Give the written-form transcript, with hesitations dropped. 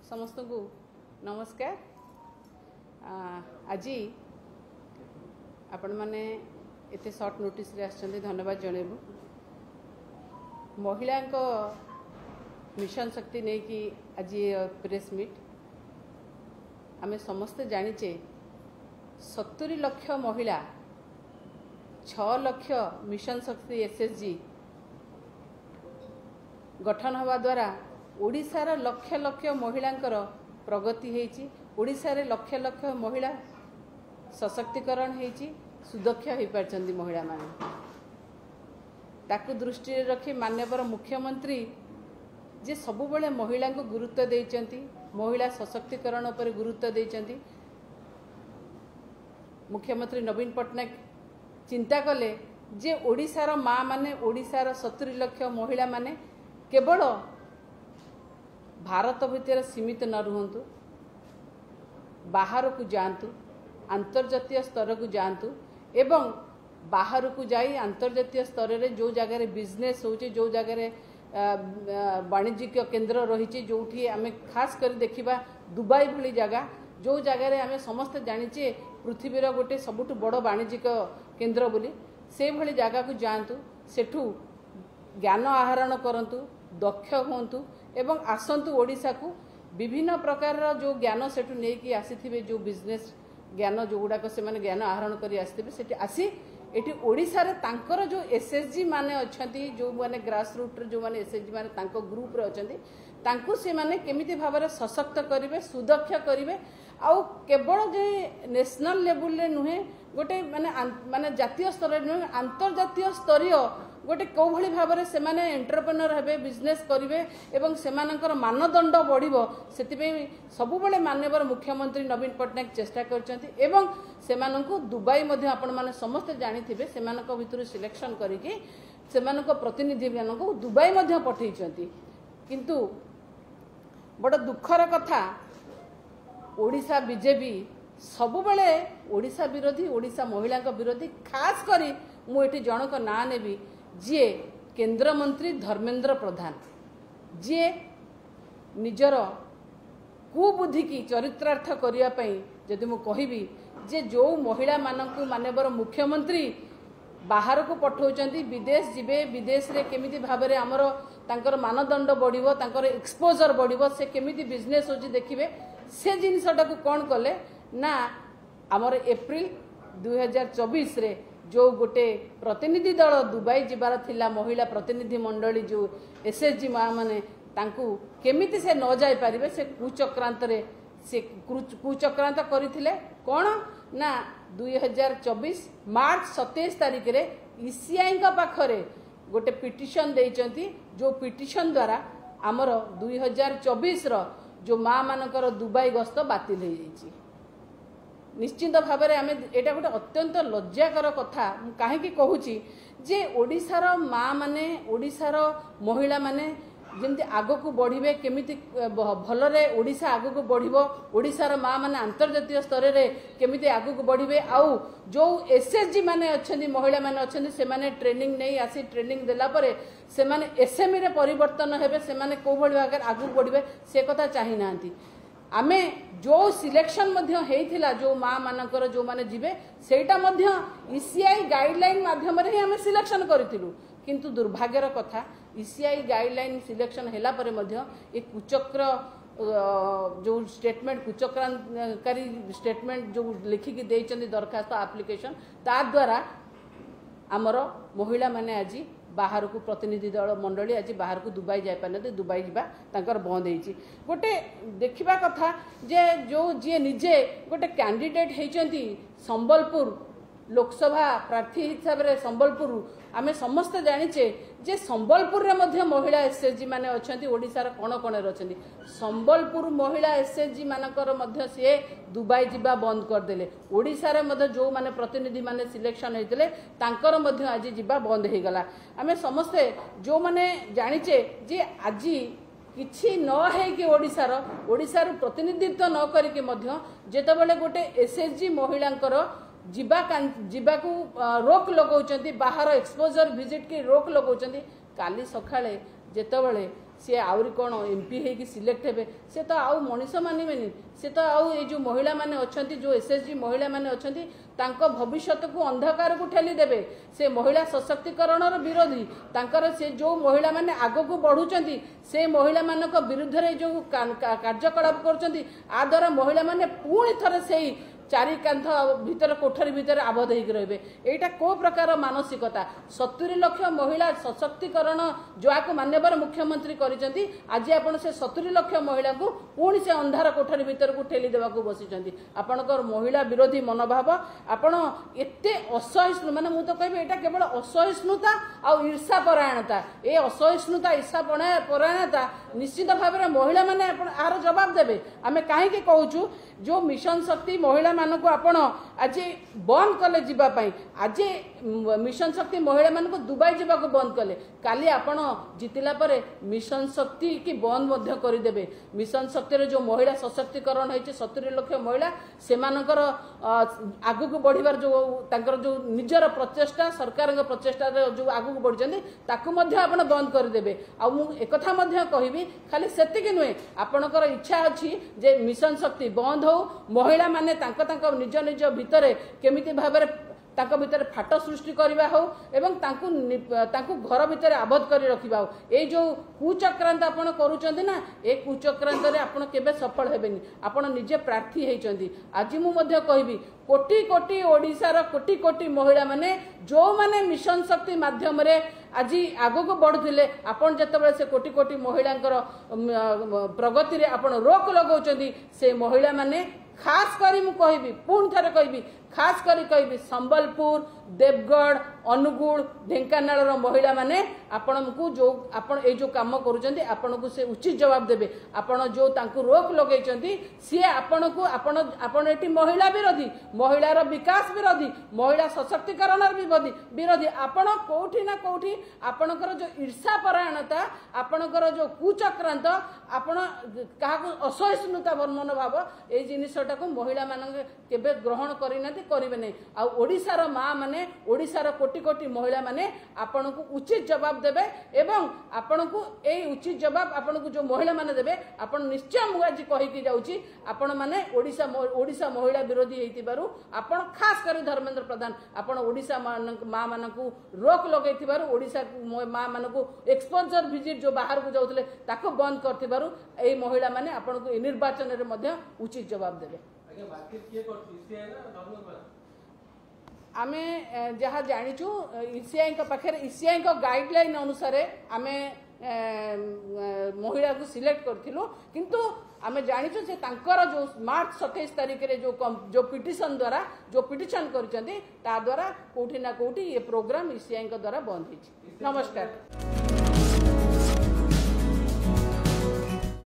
समस्त को नमस्कार। आज आपण मैंने एते शॉर्ट नोटिस रे आछंती धन्यवाद जणेबू। महिला को मिशन शक्ति नहीं कि आज प्रेस मीट आमे समस्त जानिचे 70 लाख महिला 6 लाख मिशन शक्ति एसएचजी गठन हवा द्वारा ओडिशार लक्ष लक्ष महिलांकर प्रगति होईची। ओडिशारे लक्ष लक्ष महिला सशक्तिकरण होईची, सुदक्ष हो पारछंती महिला माने। ताकु दृष्टि रखी माननीय मुख्यमंत्री जे सबुबले महिला को गुरुत्व देइचंती, महिला सशक्तिकरण पर गुरुत्व देइचंती। मुख्यमंत्री नवीन पट्टनायक चिंता कले जे ओडिशार माँ माने, ओडिशार 70 लाख महिला माने केवल भारत भितर सीमित न रुहंतु, बाहर को जातु, अंतर्जातीय स्तर को जातु एवं बाहर को जाई अंतर्जातीय स्तर रे जो जगह बिजनेस होची, जो जगह वाणिज्यिक केंद्र रही, जो आम खास कर देखा दुबई भली जगह, जो जगह आम समस्त जानीचे पृथ्वीर गोटे सबुठ बड़ वाणिज्यिक केंद्र बोली, से भली जगह को जातु, सेठू ज्ञान आहरण करंतु, दक्ष होंतु एवं आसंतु ओडिशा को विभिन्न प्रकार जो ज्ञान सेठू नहीं आसी, जो बिजनेस ज्ञान जो गुड़ाक से माने ज्ञान आहरण करी आसीथिबे, सेठी आसी एटी ओडिशा रे तांकर जो एसएचजी माने अछंती, जो माने ग्रास रूट रे जो माने एसएचजी माने तांको ग्रुप रे अछंती, तांको से माने केमिति भाबरे सशक्त करिवे, सुदक्ष करिवे। आउ केवल जे नेशनल लेवल रे नुहे, गोटे माने माने जातीय स्तर रे नुहे, अंतर्जातीय स्तरीय गोटे कौ भली भाबरे से माने एंटरप्रेन्योर हेबे, बिजनेस करिवे एवं सेमानकर मानदंड बढ़िबो। सेतिबे सबुबले माननीय मुख्यमंत्री नवीन पट्टनायक चेष्टा करछंती एवं सेमानंकु दुबई मध्ये आपण माने समस्त जानिथिबे, सेमानक भितरु सिलेक्शन करिकि सेमानक प्रतिनिधि मानकु दुबई मध्ये पठैछंती। किंतु बड़ दुखर कथा, ओडिशा बीजेपी सबुबले ओडिशा विरोधी, ओडिशा महिला विरोधी। खास करी मु एठी जनक ना नेबी जे केंद्र मंत्री धर्मेंद्र प्रधान, जे निजर कुबुद्धि की चरित्रार्थ करिया पई जदि मु कहिबी जे जो महिला मानकु माननीय मुख्यमंत्री बाहर को पठाउचंती, विदेश जिबे, विदेश रे केमिति भाबरे हमर तांकर मानदंड बढ़िबो, तांकर एक्सपोजर बढ़िबो, से केमिति बिजनेस होची देखिबे। से जिनसटा को कोन कले ना हमर एप्रिल 2024 रे जो गोटे प्रतिनिधि दल दुबई जिबार थिला, महिला प्रतिनिधि मंडली जो एसएचजी माँ माने तांकु केमिति से न जाय पारिबे, से कुचक्रांत रे से कुचक्रांत करिथिले। कोन ना 2024 मार्च 27 तारिख रे ईसीआई का पाखरे गोटे पिटिशन देइचंती, जो पिटिशन द्वारा हमर 2024 रो जो माँ मानकर दुबई गस्त बातिल हो जाइए। निश्चिंत भाव में आम एटा गोटे अत्यंत लज्जाकर कथा कहीं कहूँ जे ओडिशार माँ माने, ओडिशार महिला माने जमती आग को बढ़े, केमिति भलरे ओडिशा आग को बढ़िबो, ओडिशार माँ माने अंतर्जातीय स्तर रे केमिति आग को बढ़े। आउ जो एसएचजी माने अछंती, महिला माने अछंती, से माने ट्रेनिंग नहीं आसी, ट्रेनिंग देला परे से माने एसएमई रे परिवर्तन हेबे, से माने को भली भागर आग को बढ़े से कथा चाहि नांती। आमे जो सिलेक्शन मध्य हेइथिला, जो माँ मानकर जो माने जिबे, सेटा मध्य ईसीआई गाइडलाइन माध्यम रे ही आमे सिलेक्शन करिथिलु। किंतु दुर्भाग्यर कथा, ईसीआई गाइडलाइन सिलेक्शन हेला परे मध्य ए कुचक्र जो स्टेटमेंट, कुचक्रांतकारी स्टेटमेंट जो लिखिकी देइचंदी दरखास्त एप्लिकेशन, ता द्वारा आमर महिला माने आज बाहर को प्रतिनिधि दल मंडली आज बाहर को दुबई जाई पाने, दुबई जीवा तांकर बंद होईची। गोटे देखिबा कथा जे जो जे निजे गोटे कैंडिडेट हेइचंती संबलपुर लोकसभा प्रार्थी हिसाब रे संबलपुर, आमे समस्त जानिचे जे संबलपुर रे मध्य महिला एसएचजी माने अछंती, ओडिशार कोण कोण रे अछंती। संबलपुर महिला एसएचजी मानकर मध्य से दुबई जीवा बंद कर देले। ओडिशा रे मध्य जो माने प्रतिनिधि माने सिलेक्शन हेतिले तांकर मध्य आज जीवा बंद हे गला। आमे समस्त जो माने जानिचे जे आज किछि न है कि ओडिशार प्रतिनिधित्व न करिके मध्य जेतेबेले गोटे एसएचजी महिलांकर जीवा को रोक लगाउचंती, बाहर एक्सपोजर विजिट की रोक लगाउचंती। काली सखाळे जेतेबेले सी आहरी कौन एमपी होगी सिलेक्ट हे से तो आउ मनीष मानवेनि से तो आउ ये जो महिला माने अच्छी जो एसएचजी महिला माने अच्छी तांको भविष्यत को अंधकार को ठेली देबे से महिला सशक्तिकरण विरोधी तांकर से जो महिला माने आगो को बढ़ुचंती से महिला मानक विरुद्ध रे जो कार्यकलाप करचंती आ द्वारा महिला माने पुणी थरे सेही चारि कांथ भीतर कोठरी भीतर आबद्ध होकर रहे यहाँ को प्रकार मानसिकता 70 लाख महिला सशक्तिकरण जो मान्यवर मुख्यमंत्री करिसेंती आज आपण से 70 लाख महिला को पुणी से अंधार कोठरी भीतर को ठेली देवा बसी आपणकर महिला विरोधी मनोभाव आपण एते असहिष्णु माने मु तो कहबे एटा केवल असहिष्णुता आ ईर्षा परायणता ए असहिष्णुता ईर्षा परायणता निश्चित भाव में महिला माने आर जवाब देबे आमे काहे के कहूछु जो मिशन शक्ति महिला मानक आपण आज बंद कले जीवाई आज मिशन शक्ति महिला मानक दुबई जावाक बंद कले काली आपण जितिला परे मिशन शक्ति की बंद मध्य करदेबे मिशन शक्ति जो महिला सशक्तिकरण होती 70 लाख महिला से आगु को बढ़िबार जो तांकर जो निजर प्रचेष्टा सरकार प्रचेष्टा जो आगु को बढ़ी ताकू मध्य आपण बंद करदेबे आ मु एकथा मध्य कहबी खाली सेतिक नुहे आपणकर इच्छा अच्छी जे मिशन शक्ति बंद हो महिला माने तांको निज निज भितर केमिति भाबरे तांको भितर फाट सृष्टि करबा हो एवं तांको घर भितर आबद्ध करी रखिबा हो ए जो कुचक्रांत आपण करूचंदी ना ए कुचक्रांत रे आपण केबे सफल हेबेनी आपण निजे प्रार्थी हेचंदी आज मु मध्य कहबी कोटी कोटी ओडिसार कोटी कोटी महिला माने जो माने मिशन शक्ति माध्यम रे आज आगो को बढ़ुले आपण जतबे से कोटी कोटी महिलांकर प्रगति रे आपण रोक लगाउचंदी से महिला माने खास करी मु कहबी पुणी थे कहबी खास करी कहबी संबलपुर देवगढ़ अनुगुल ढेंकानाल महिला माने आपण को जो आपण ए जो काम करूचंदी आपण को से उचित जवाब देबे आपण जो तांको रोक लगेचंदी सी आपण को आपण एटी महिला विरोधी महिलार विकास विरोधी महिला सशक्तिकरण विरोधी आपण कोठी ना कोठी आपणकर जो ईर्षा परायणता आपणकर जो कुचक्रांत आपण काहाको असहिष्णुता मनोभाव ए जिनिसटा को महिला मान केबे ग्रहण करिना करेंगे नहीं आ ओडिशार माँ माने ओडिशार कोटी कोटी महिला माने आपण को उचित जवाब देबे एवं आपण को ए उचित जवाब आपण को जो महिला माने देबे आपण निश्चय मु आज कहि कि जाउची आपण माने ओडिशा महिला विरोधी हेतिबारु आपण खास करी धर्मेंद्र प्रधान आपण ओडिशा माँ मान को रोक लगेथिबारु ओडिशा माँ मान को एक्सपोजर विजिट जो बाहर को जाउतले ताको बंद करथिबारु ए महिला माने आपण को निर्वाचन रे मध्य उचित जवाब देबे आमे जहाँ जाचु ईसीआई पाखे ईसीआई गाइडलाइन अनुसार आमे महिला को सिलेक्ट करूँ किंतु आमे जाचु से तांकर जो मार्च 27 तारीख रे जो पिटिशन द्वारा जो पिटिशन कर द्वारा कोठी ना कोठी ये प्रोग्राम ईसीआई द्वारा बंद हो। नमस्कार।